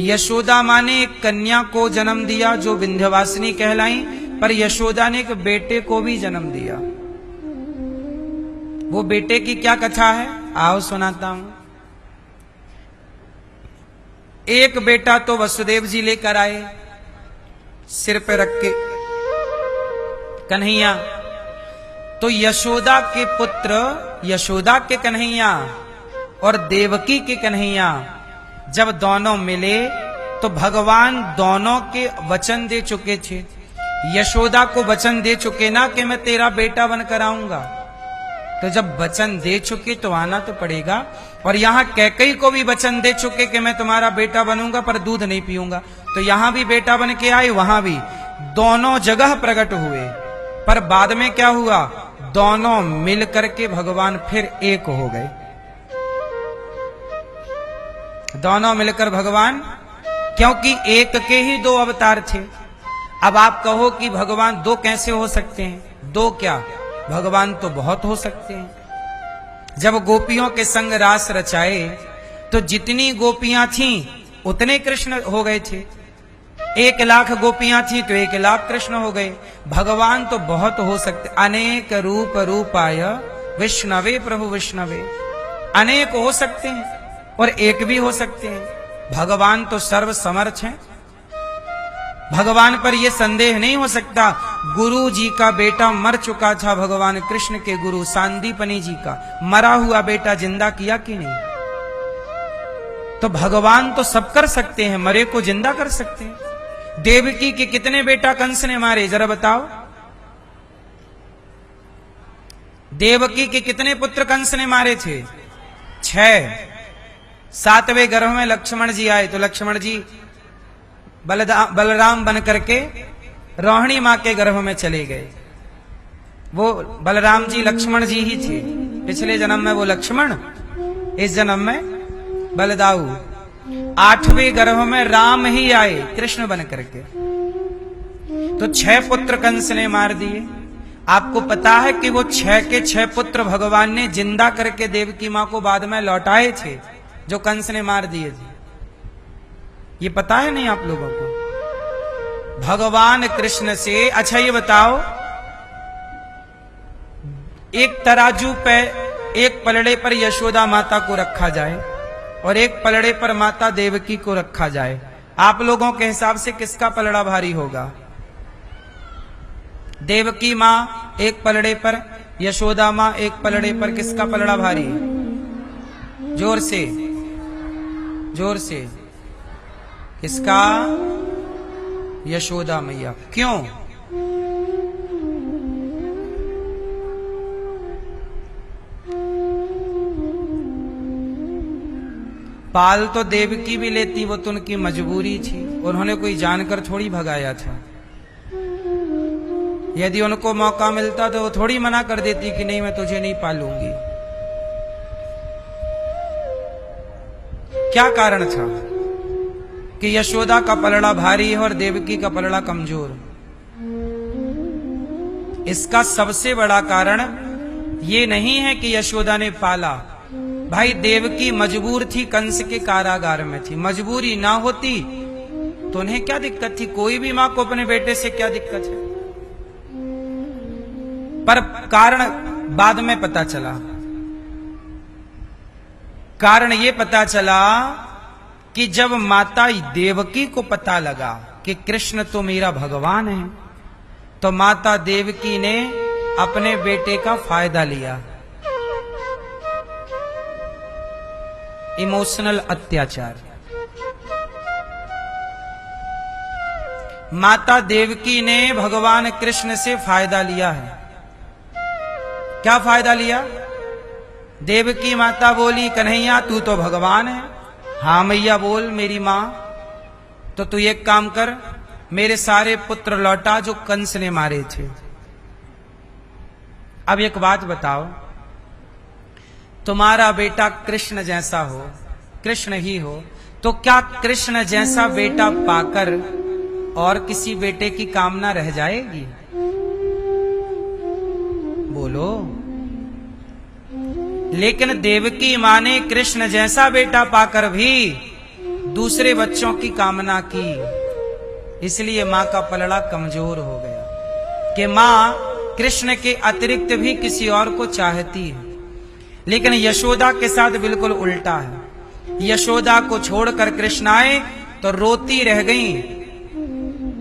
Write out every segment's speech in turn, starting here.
यशोदा माँ ने एक कन्या को जन्म दिया जो विंध्यवासिनी कहलाई, पर यशोदा ने एक बेटे को भी जन्म दिया। वो बेटे की क्या कथा है, आओ सुनाता हूं। एक बेटा तो वसुदेव जी लेकर आए, सिर पे रख के कन्हैया। तो यशोदा के पुत्र, यशोदा के कन्हैया और देवकी के कन्हैया जब दोनों मिले तो भगवान दोनों के वचन दे चुके थे। यशोदा को वचन दे चुके ना कि मैं तेरा बेटा बनकर आऊंगा, तो जब वचन दे चुके तो आना तो पड़ेगा। और यहां कैकेयी को भी वचन दे चुके कि मैं तुम्हारा बेटा बनूंगा पर दूध नहीं पीऊंगा, तो यहां भी बेटा बन के आए, वहां भी दोनों जगह प्रकट हुए। पर बाद में क्या हुआ, दोनों मिल करके भगवान फिर एक हो गए। दोनों मिलकर भगवान, क्योंकि एक के ही दो अवतार थे। अब आप कहो कि भगवान दो कैसे हो सकते हैं, दो क्या, भगवान तो बहुत हो सकते हैं। जब गोपियों के संग रास रचाए तो जितनी गोपियां थीं उतने कृष्ण हो गए थे। 1,00,000 गोपियां थीं तो 1,00,000 कृष्ण हो गए। भगवान तो बहुत हो सकते, अनेक रूप रूपाय विष्णवे प्रभु विष्णवे, अनेक हो सकते हैं और एक भी हो सकते हैं। भगवान तो सर्व समर्थ हैं। भगवान पर यह संदेह नहीं हो सकता। गुरु जी का बेटा मर चुका था, भगवान कृष्ण के गुरु सांदीपनी जी का मरा हुआ बेटा जिंदा किया कि नहीं? तो भगवान तो सब कर सकते हैं, मरे को जिंदा कर सकते हैं। देवकी के कितने बेटा कंस ने मारे, जरा बताओ। देवकी के कितने पुत्र कंस ने मारे थे? 6। 7वें गर्भ में लक्ष्मण जी आए तो लक्ष्मण जी बलराम बन करके रोहिणी मां के गर्भ में चले गए। वो बलराम जी लक्ष्मण जी ही थे। पिछले जन्म में वो लक्ष्मण, इस जन्म में बलदाऊ। 8वें गर्भ में राम ही आए कृष्ण बन करके। तो 6 पुत्र कंस ने मार दिए। आपको पता है कि वो 6 के 6 पुत्र भगवान ने जिंदा करके देवकी मां को बाद में लौटाए थे, जो कंस ने मार दिए थे। ये पता है नहीं आप लोगों को? भगवान कृष्ण से, अच्छा ये बताओ, एक तराजू पे एक पलड़े पर यशोदा माता को रखा जाए और एक पलड़े पर माता देवकी को रखा जाए, आप लोगों के हिसाब से किसका पलड़ा भारी होगा? देवकी मां एक पलड़े पर, यशोदा मां एक पलड़े पर, किसका पलड़ा भारी? जोर से, जोर से। किसका? यशोदा मैया। क्यों? पाल तो देवकी भी लेती, वो तो उनकी मजबूरी थी, उन्होंने कोई जानकर थोड़ी भगाया था। यदि उनको मौका मिलता तो वो थोड़ी मना कर देती कि नहीं मैं तुझे नहीं पालूंगी। क्या कारण था कि यशोदा का पलड़ा भारी है और देवकी का पलड़ा कमजोर? इसका सबसे बड़ा कारण ये नहीं है कि यशोदा ने पाला। भाई देवकी मजबूर थी, कंस के कारागार में थी। मजबूरी ना होती तो उन्हें क्या दिक्कत थी? कोई भी मां को अपने बेटे से क्या दिक्कत है? पर कारण बाद में पता चला। कारण ये पता चला कि जब माता देवकी को पता लगा कि कृष्ण तो मेरा भगवान है, तो माता देवकी ने अपने बेटे का फायदा लिया। इमोशनल अत्याचार। माता देवकी ने भगवान कृष्ण से फायदा लिया है। क्या फायदा लिया? देवकी माता बोली, कन्हैया तू तो भगवान है। हाँ मैया बोल मेरी मां। तो तू एक काम कर, मेरे सारे पुत्र लौटा जो कंस ने मारे थे। अब एक बात बताओ, तुम्हारा बेटा कृष्ण जैसा हो, कृष्ण ही हो, तो क्या कृष्ण जैसा बेटा पाकर और किसी बेटे की कामना रह जाएगी? बोलो। लेकिन देवकी मां ने कृष्ण जैसा बेटा पाकर भी दूसरे बच्चों की कामना की, इसलिए मां का पलड़ा कमजोर हो गया कि मां कृष्ण के अतिरिक्त भी किसी और को चाहती है। लेकिन यशोदा के साथ बिल्कुल उल्टा है। यशोदा को छोड़कर कृष्ण आए तो रोती रह गई।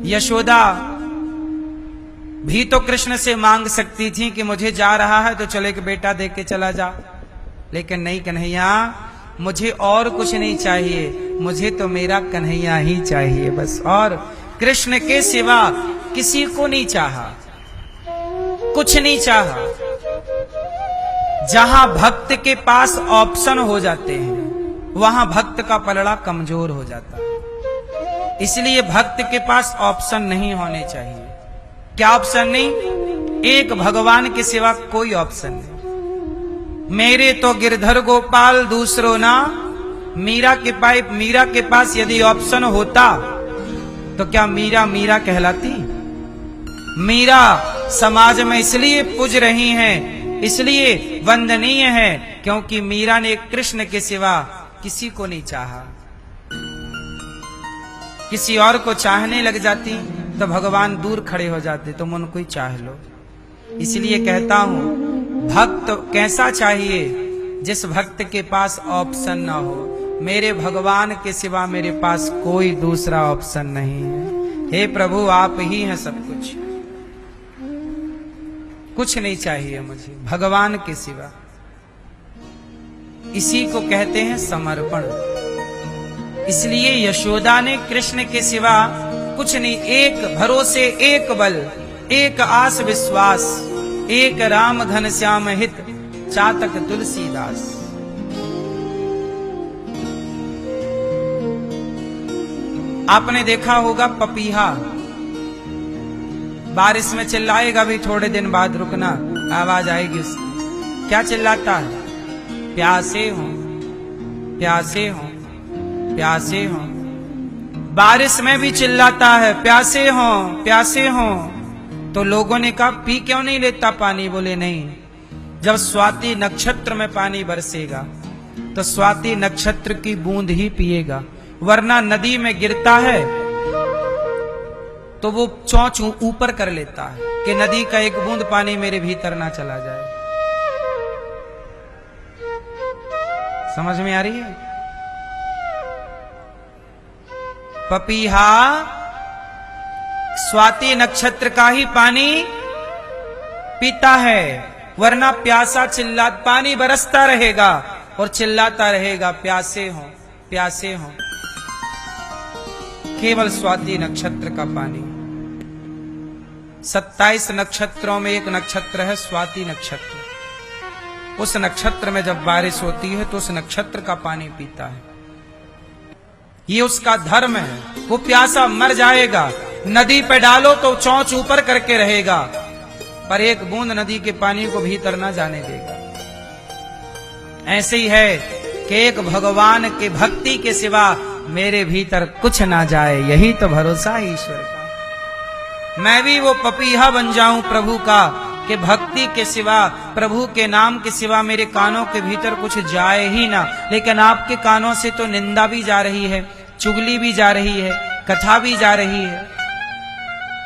यशोदा भी तो कृष्ण से मांग सकती थी कि मुझे जा रहा है तो चले कि बेटा देख के चला जा, लेकिन नहीं कन्हैया, मुझे और कुछ नहीं चाहिए, मुझे तो मेरा कन्हैया ही चाहिए बस। और कृष्ण के सिवा किसी को नहीं चाहा, कुछ नहीं चाहा। जहां भक्त के पास ऑप्शन हो जाते हैं वहां भक्त का पलड़ा कमजोर हो जाता है। इसलिए भक्त के पास ऑप्शन नहीं होने चाहिए। क्या ऑप्शन नहीं? एक भगवान के सिवा कोई ऑप्शन नहीं। मेरे तो गिरधर गोपाल दूसरो ना, मीरा के पास यदि ऑप्शन होता तो क्या मीरा मीरा कहलाती? मीरा समाज में इसलिए पूज रही हैं, इसलिए वंदनीय है क्योंकि मीरा ने कृष्ण के सिवा किसी को नहीं चाहा। किसी और को चाहने लग जाती तो भगवान दूर खड़े हो जाते, तुम उनको ही चाह लो। इसलिए कहता हूं, भक्त कैसा चाहिए? जिस भक्त के पास ऑप्शन ना हो। मेरे भगवान के सिवा मेरे पास कोई दूसरा ऑप्शन नहीं है। हे प्रभु, आप ही हैं सब कुछ, कुछ नहीं चाहिए मुझे भगवान के सिवा। इसी को कहते हैं समर्पण। इसलिए यशोदा ने कृष्ण के सिवा कुछ नहीं, एक भरोसे, एक बल, एक आस विश्वास, एक राम घनश्याम हित, चातक तुलसीदास। आपने देखा होगा पपीहा बारिश में चिल्लाएगा भी, थोड़े दिन बाद रुकना, आवाज आएगी उसकी। क्या चिल्लाता है? प्यासे हो, प्यासे हो, प्यासे हो। बारिश में भी चिल्लाता है, प्यासे हो, प्यासे हो। तो लोगों ने कहा पी क्यों नहीं लेता पानी? बोले नहीं, जब स्वाति नक्षत्र में पानी बरसेगा तो स्वाति नक्षत्र की बूंद ही पिएगा, वरना नदी में गिरता है तो वो चोंच ऊपर कर लेता है कि नदी का एक बूंद पानी मेरे भीतर ना चला जाए। समझ में आ रही है? पपीहा स्वाति नक्षत्र का ही पानी पीता है, वरना प्यासा पानी बरसता रहेगा और चिल्लाता रहेगा, प्यासे हो, प्यासे हो। केवल स्वाति नक्षत्र का पानी। 27 नक्षत्रों में एक नक्षत्र है स्वाति नक्षत्र। उस नक्षत्र में जब बारिश होती है तो उस नक्षत्र का पानी पीता है। ये उसका धर्म है। वो प्यासा मर जाएगा, नदी पे डालो तो चोंच ऊपर करके रहेगा, पर एक बूंद नदी के पानी को भीतर ना जाने देगा। ऐसे ही है कि एक भगवान के भक्ति के सिवा मेरे भीतर कुछ ना जाए, यही तो भरोसा है ईश्वर का। मैं भी वो पपीहा बन जाऊं प्रभु का कि भक्ति के सिवा, प्रभु के नाम के सिवा मेरे कानों के भीतर कुछ जाए ही ना। लेकिन आपके कानों से तो निंदा भी जा रही है, चुगली भी जा रही है, कथा भी जा रही है।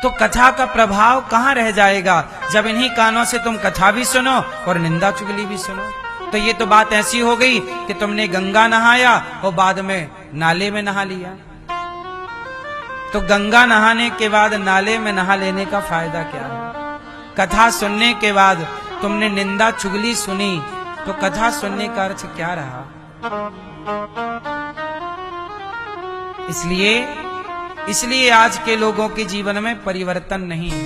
तो कथा का प्रभाव कहां रह जाएगा जब इन्हीं कानों से तुम कथा भी सुनो और निंदा चुगली भी सुनो। तो ये तो बात ऐसी हो गई कि तुमने गंगा नहाया और बाद में नाले में नहा लिया। तो गंगा नहाने के बाद नाले में नहा लेने का फायदा क्या है? कथा सुनने के बाद तुमने निंदा चुगली सुनी तो कथा सुनने का अर्थ क्या रहा? इसलिए आज के लोगों के जीवन में परिवर्तन नहीं है।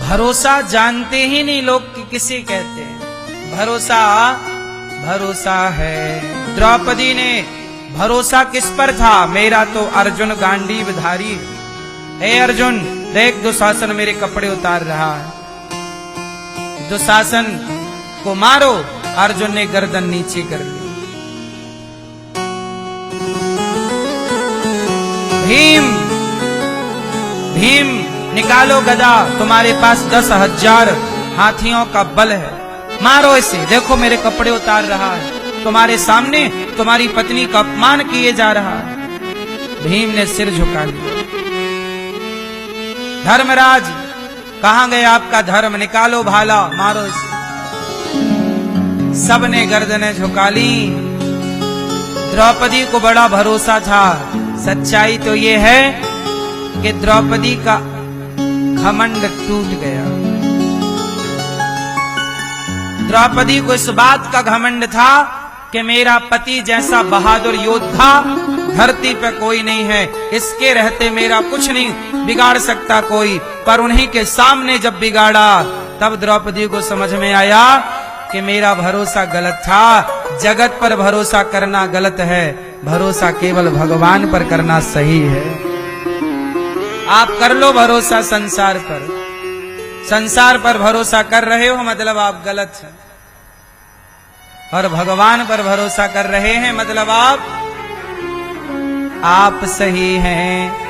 भरोसा जानते ही नहीं लोग कि किसे कहते हैं। भरोसा है। द्रौपदी ने भरोसा किस पर था? मेरा तो अर्जुन गांडीव धारी। हे अर्जुन, देख दुशासन मेरे कपड़े उतार रहा है, दुशासन को मारो। अर्जुन ने गर्दन नीचे कर ली। भीम निकालो गदा, तुम्हारे पास 10,000 हाथियों का बल है, मारो इसे, देखो मेरे कपड़े उतार रहा है। तुम्हारे सामने तुम्हारी पत्नी का अपमान किए जा रहा है। भीम ने सिर झुका लिया। धर्मराज, कहां गया आपका धर्म? निकालो भाला, मारो इसे। सबने गर्दनें झुका ली। द्रौपदी को बड़ा भरोसा था। सच्चाई तो ये है कि द्रौपदी का घमंड टूट गया। द्रौपदी को इस बात का घमंड था कि मेरा पति जैसा बहादुर योद्धा धरती पे कोई नहीं है, इसके रहते मेरा कुछ नहीं बिगाड़ सकता कोई। पर उन्हीं के सामने जब बिगाड़ा तब द्रौपदी को समझ में आया कि मेरा भरोसा गलत था। जगत पर भरोसा करना गलत है, भरोसा केवल भगवान पर करना सही है। आप कर लो भरोसा संसार पर, संसार पर भरोसा कर रहे हो मतलब आप गलत हैं, और भगवान पर भरोसा कर रहे हैं मतलब आप सही हैं।